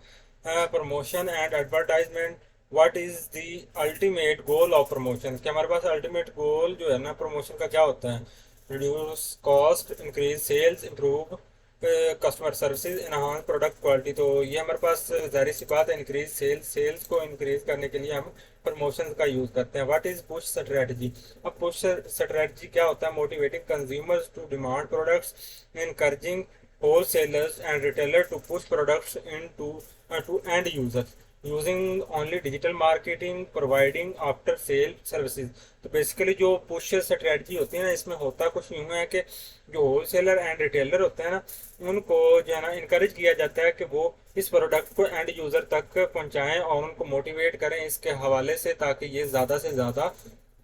Promotion and advertisement, what is the ultimate goal of promotion? कि हमारे पास अल्टीमेट गोल जो है ना प्रमोशन का क्या होता है? Reduce cost, increase sales, improve customer services, enhance product quality. तो ये हमारे पास जाहिर सी बात है, इंक्रीज सेल्स को इंक्रीज करने के लिए हम प्रमोशन का यूज करते हैं। What is push strategy? अब पुश स्ट्रेटजी क्या होता है? Motivating consumers to demand products, encouraging wholesalers and retailer to push products into to end users, using only digital marketing, providing after sale services। तो basically जो push strategy होती है ना, इसमें होता कुछ यूं है कि जो होलसेलर एंड रिटेलर होते हैं ना, उनको जो है ना इनकरेज किया जाता है कि वो इस प्रोडक्ट को एंड यूजर तक पहुंचाएं और उनको मोटिवेट करें इसके हवाले से, ताकि ये ज़्यादा से ज़्यादा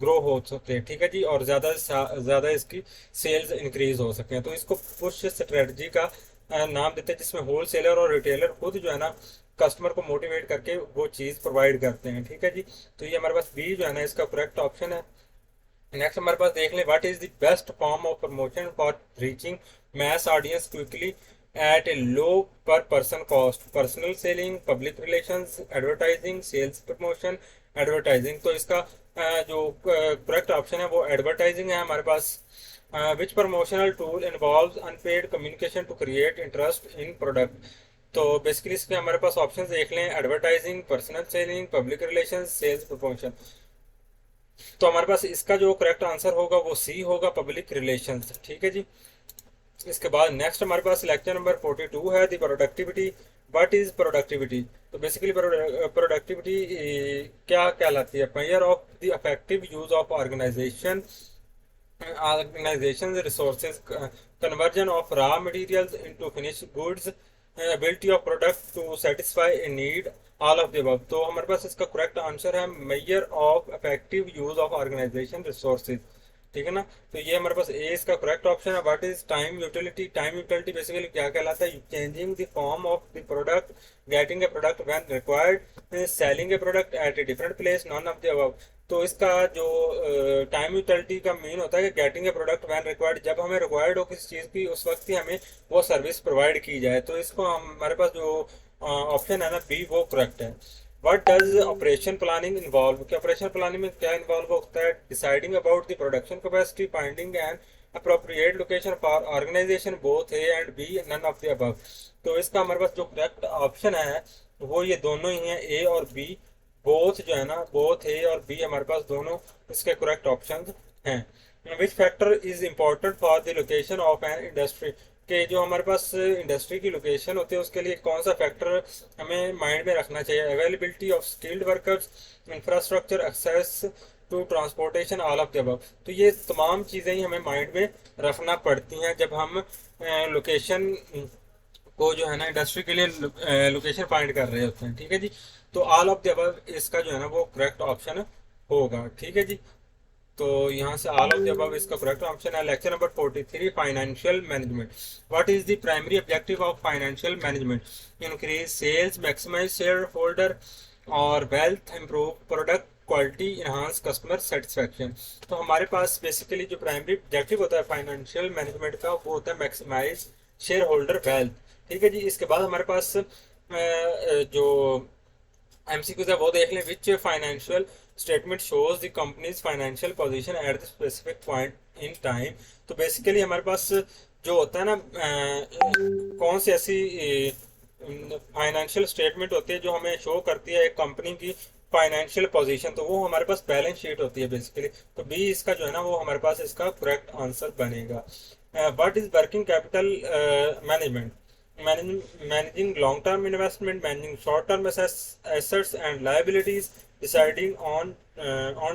ग्रो हो सकते हैं। ठीक है जी, और ज़्यादा से ज़्यादा इसकी सेल्स इंक्रीज हो सकें। तो इसको पुश स्ट्रेटजी का नाम देते हैं, जिसमें होलसेलर और रिटेलर खुद जो है ना कस्टमर को मोटिवेट करके वो चीज़ प्रोवाइड करते हैं। ठीक है जी, तो ये हमारे पास बी जो है ना इसका करेक्ट ऑप्शन है। नेक्स्ट हमारे पास देख लें, what is the best form of promotion for reaching mass audience quickly at a low per person cost? Personal selling, public relations, advertising, sales promotion, advertising. तो इसका जो करेक्ट ऑप्शन है वो एडवर्टाइजिंग है हमारे पास। Which promotional tool involve unpaid communication to create interest in product? तो basically इसके हमारे पास ऑप्शन देख लें, advertising, personal selling, public relation, sales promotion. तो हमारे पास इसका जो करेक्ट आंसर होगा वो सी होगा, पब्लिक रिलेशंस। ठीक है जी, इसके बाद नेक्स्ट हमारे पास लेक्चर नंबर 42 है, the productivity. What is productivity? तो बेसिकली प्रोडक्टिविटी क्या कहलाती है? Measure of the effective use of organization resources, conversion of raw materials into finished goods, ability of product to satisfy a need, all of the above। तो हमारे पास इसका correct answer है measure of effective use of organisation resources. ठीक है ना, तो ये हमारे पास ए इसका करेक्ट ऑप्शन है। What is time utility? Time utility basically क्या कहलाता है? Changing the form of the product, getting a product when required, selling a product at a different place, none of the above. तो इसका जो time utility का mean होता है कि getting a product when required, जब हमें रिक्वायर्ड हो किसी चीज़ की उस वक्त ही हमें वो सर्विस प्रोवाइड की जाए। तो इसको हमारे पास जो ऑप्शन है ना बी, वो करेक्ट है। What does operation planning involve? कि ऑपरेशन प्लानिंग में क्या इन्वॉल्व होता है? Deciding about the production capacity, finding and appropriate location for organisation, both A and B, none of the above. तो इसका हमारे पास जो करेक्ट ऑप्शन है वो ये दोनों ही हैं, ए और बी। बोथ जो है ना, बोथ ए और बी हमारे पास दोनों इसके करेक्ट ऑप्शन हैं। Which factor is important for the location of an industry? कि जो हमारे पास इंडस्ट्री की लोकेशन होती है उसके लिए कौन सा फैक्टर हमें माइंड में रखना चाहिए? Availability of skilled workers, infrastructure, access to transportation, all of the above. तो ये तमाम चीज़ें ही हमें माइंड में रखना पड़ती हैं जब हम लोकेशन को जो है ना इंडस्ट्री के लिए लोकेशन फाइंड कर रहे होते हैं। ठीक है जी, तो ऑल ऑफ द अबव इसका जो है ना वो करेक्ट ऑप्शन होगा। ठीक है जी, तो यहाँ से ऑल ऑफ द अबव इसका करेक्ट ऑप्शन है। Lecture number 43, financial management. What is the primary objective of financial management? Increase sales, maximise share holder और wealth, improve product quality, enhance customer satisfaction. तो हमारे पास बेसिकली जो primary objective होता है financial management का वो होता है मैक्सिमाइज शेयर होल्डर वेल्थ। ठीक है जी, इसके बाद हमारे पास जो एमसीक्यूज है वो देख लें। Which financial statement shows the companies financial position at the specific point in time? तो बेसिकली हमारे पास जो होता है ना कौन सी ऐसी फाइनेंशियल स्टेटमेंट होती है जो हमें शो करती है एक कंपनी की फाइनेंशियल पोजीशन? तो वो हमारे पास बैलेंस शीट होती है बेसिकली। तो बी इसका जो है ना वो हमारे पास इसका करेक्ट आंसर बनेगा। What is working capital management? Managing long-term investment, managing short-term assets and liabilities, deciding on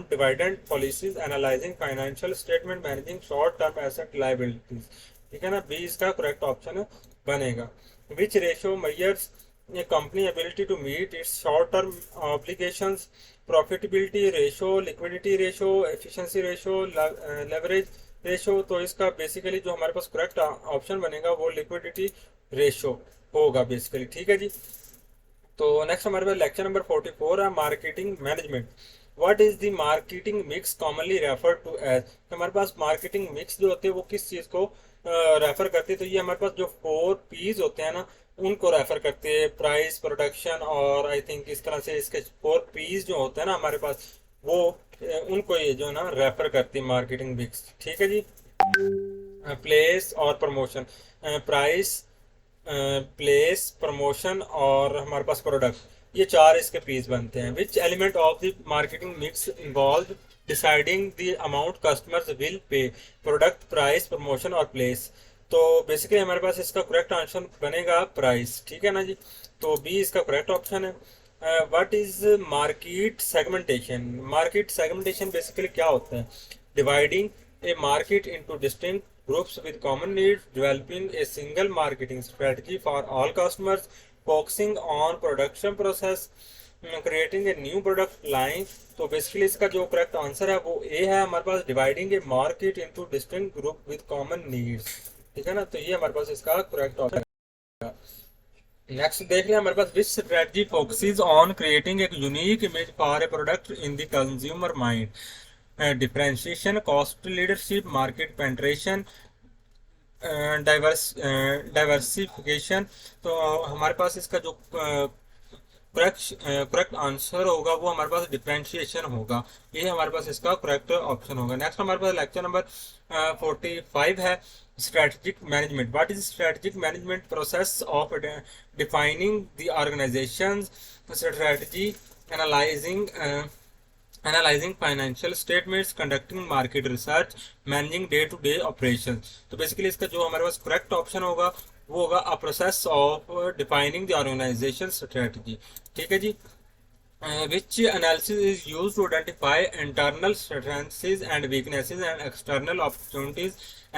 dividend policies, analyzing financial statement, managing short-term asset liabilities। ठीक है ना, बी इसका करेक्ट ऑप्शन बनेगा। Which ratio measures a company ability to meet its short-term obligations? Profitability ratio, liquidity ratio, efficiency ratio, leverage ratio. तो इसका basically जो हमारे पास करेक्ट ऑप्शन बनेगा वो लिक्विडिटी रेशो होगा बेसिकली। ठीक है जी, तो नेक्स्ट हमारे पास लेक्चर नंबर 44 है, marketing management. What is the marketing mix commonly refer to as? हमारे पास मार्केटिंग मिक्स जो होते हैं वो किस चीज़ को रेफर करती है? तो ये हमारे पास जो 4 पीज होते हैं ना उनको रेफर करते हैं, प्राइस, प्रोडक्शन और आई थिंक इस तरह से इसके 4 पीज जो होते हैं ना हमारे पास वो उनको ये जो है ना रेफर करती है मार्केटिंग मिक्स। ठीक है जी, प्लेस और प्रमोशन, प्राइस, प्लेस, प्रमोशन और हमारे पास प्रोडक्ट, ये चार इसके पीस बनते हैं। Which element of the marketing mix involve deciding the amount customers will pay, product, price, promotion और प्लेस। तो बेसिकली हमारे पास इसका करेक्ट आंसर बनेगा प्राइस, ठीक है ना जी। तो बी इसका करेक्ट ऑप्शन है। What is market segmentation? Market segmentation basically क्या होता है? Dividing a market into distinct groups with common needs, developing a single marketing strategy for all customers, focusing on production process, creating a new product line। तो basically इसका जो correct answer है वो A है हमारे पास, dividing a market into distinct group with common needs, ठीक है ना। तो ये हमारे पास इसका करेक्ट ऑप्शन है। नेक्स्ट देख लें हमारे पास, विच स्ट्रेटजी फोकसेस ऑन क्रिएटिंग एक unique image for a product in the consumer mind. Differentiation, cost leadership, market penetration, diversification. तो हमारे पास इसका जो करेक्ट आंसर होगा वो हमारे पास डिफरेंशिएशन होगा। ये हमारे पास इसका करेक्ट ऑप्शन होगा। नेक्स्ट हमारे पास लेक्चर नंबर 45 है, strategic management. What is strategic management? Process of defining the organisation strategy, analysing analysing financial statements, conducting market research, managing day to day operation. तो बेसिकली इसका जो हमारे पास करेक्ट ऑप्शन होगा वो होगा a process of defining the organisation strategy, ठीक है जी। Which analysis is used to identify internal strengths and weaknesses and external opportunities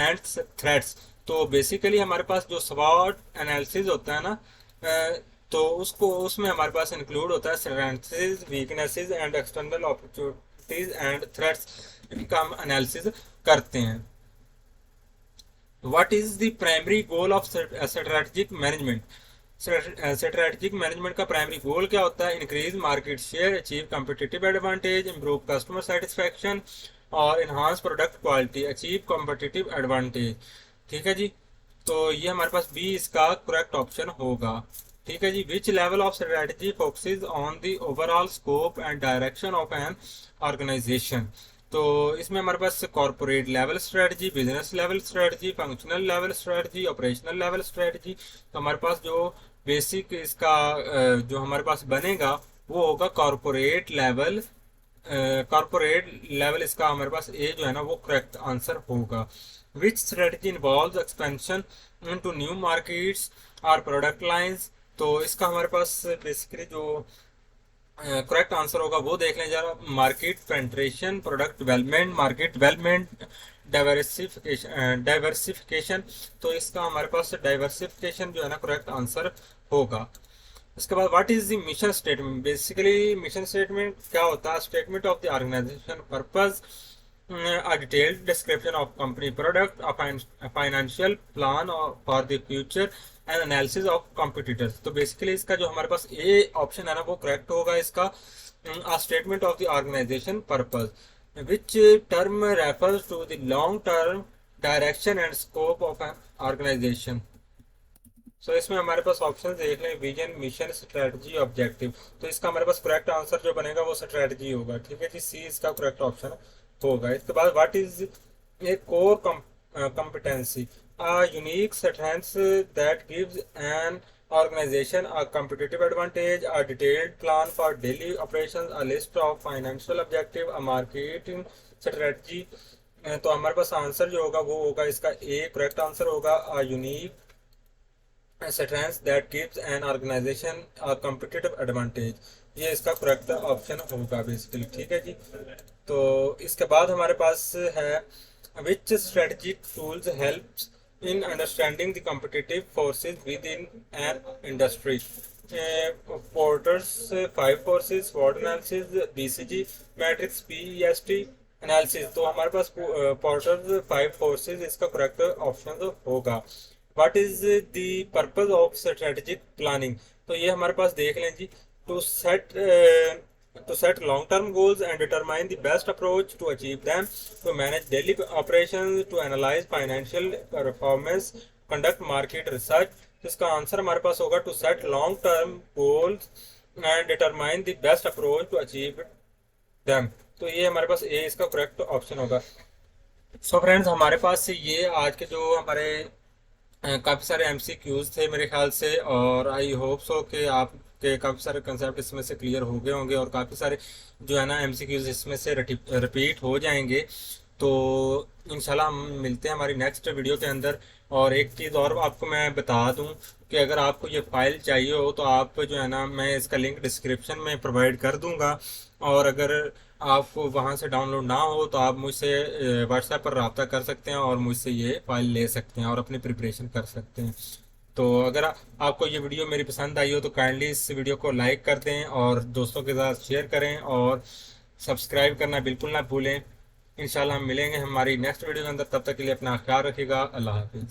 and threats। तो बेसिकली हमारे पास जो SWOT एनालिसिस होता है ना, तो उसको उसमें हमारे पास इंक्लूड होता है strengths, weaknesses and external opportunities and threats, इनका हम एनालिसिस करते हैं। What is the primary goal of strategic management? Strategic management का प्राइमरी गोल क्या होता है? Increase market share, achieve competitive advantage, improve customer satisfaction और enhance product quality, achieve competitive advantage, ठीक है जी। तो ये हमारे पास बी इसका करेक्ट ऑप्शन होगा, ठीक है जी। Which level of strategy focuses on the overall scope and direction of an organisation? तो इसमें हमारे पास corporate level strategy, business level strategy, functional level strategy, operational level strategy. तो हमारे पास जो बेसिक इसका जो हमारे पास बनेगा वो होगा कॉर्पोरेट लेवल। कॉर्पोरेट लेवल इसका हमारे पास ए जो है ना वो करेक्ट आंसर होगा। Which strategy involve expansion into new markets और प्रोडक्ट लाइंस? तो इसका हमारे पास बेसिकली जो करेक्ट आंसर होगा वो देख लें जरा। Market penetration, product development, market development, diversification. तो इसका हमारे पास डाइवर्सिफिकेशन जो है ना करेक्ट आंसर होगा। इसके बाद what is the mission statement? Basically mission statement क्या होता है? Statement of the organisation purpose, a detailed description of company product, a financial plan for the future, and analysis of competitors। तो basically इसका जो हमारे पास ए ऑप्शन है ना वो करेक्ट होगा इसका। a statement of the organization purpose, which term refers to the long term direction and scope of an organization। सो इसमें हमारे पास ऑप्शन देख लें, विजन, मिशन, स्ट्रेटजी, ऑब्जेक्टिव। तो इसका हमारे पास करेक्ट आंसर जो बनेगा वो स्ट्रेटजी होगा, ठीक है जी। सी इसका करेक्ट ऑप्शन होगा। इसके बाद what is a core competency? A unique strength that gives an organization a competitive advantage, a detailed plan for daily operations, a list of financial objective, a marketing strategy। तो हमारे पास answer जो होगा वो होगा इसका ए करेक्ट आंसर होगा, a unique strength that gives an organization a competitive advantage। ये इसका करेक्ट ऑप्शन होगा बेसिकली, ठीक है जी। तो इसके बाद हमारे पास है which strategic tools helps in understanding the competitive forces within an industry? Porter's 5 forces, SWOT analysis, BCG matrix, PEST analysis। तो हमारे पास Porter's 5 forces इसका करेक्ट ऑप्शन होगा। What is the purpose of strategic planning? तो ये हमारे पास देख लें जी, to set long-term goals and determine the best approach to achieve them, to manage daily operations, to analyze financial performance, conduct market research। तो इसका answer हमारे पास होगा to set long-term goals and determine the best approach to achieve them। तो ये हमारे पास A इसका correct option होगा। सो फ्रेंड्स हमारे पास ये आज के जो हमारे काफ़ी सारे एमसीक्यूज थे मेरे ख्याल से, और आई होप सो कि आपके काफ़ी सारे कंसेप्ट इसमें से क्लियर हो गए होंगे, और काफ़ी सारे जो है ना एमसीक्यूज इसमें से रिपीट हो जाएंगे। तो इंशाल्लाह हम मिलते हैं हमारी नेक्स्ट वीडियो के अंदर। और एक चीज़ और आपको मैं बता दूं कि अगर आपको ये फाइल चाहिए हो तो आप जो है ना, मैं इसका लिंक डिस्क्रिप्शन में प्रोवाइड कर दूंगा। और अगर आपको वहाँ से डाउनलोड ना हो तो आप मुझसे व्हाट्सएप पर रब्ता कर सकते हैं और मुझसे ये फाइल ले सकते हैं और अपनी प्रिपरेशन कर सकते हैं। तो अगर आपको ये वीडियो मेरी पसंद आई हो तो काइंडली इस वीडियो को लाइक कर दें और दोस्तों के साथ शेयर करें, और सब्सक्राइब करना बिल्कुल ना भूलें। इंशाल्लाह हम मिलेंगे हमारी नेक्स्ट वीडियो के अंदर, तब तक के लिए अपना ख्याल रखिएगा। अल्लाह हाफिज़।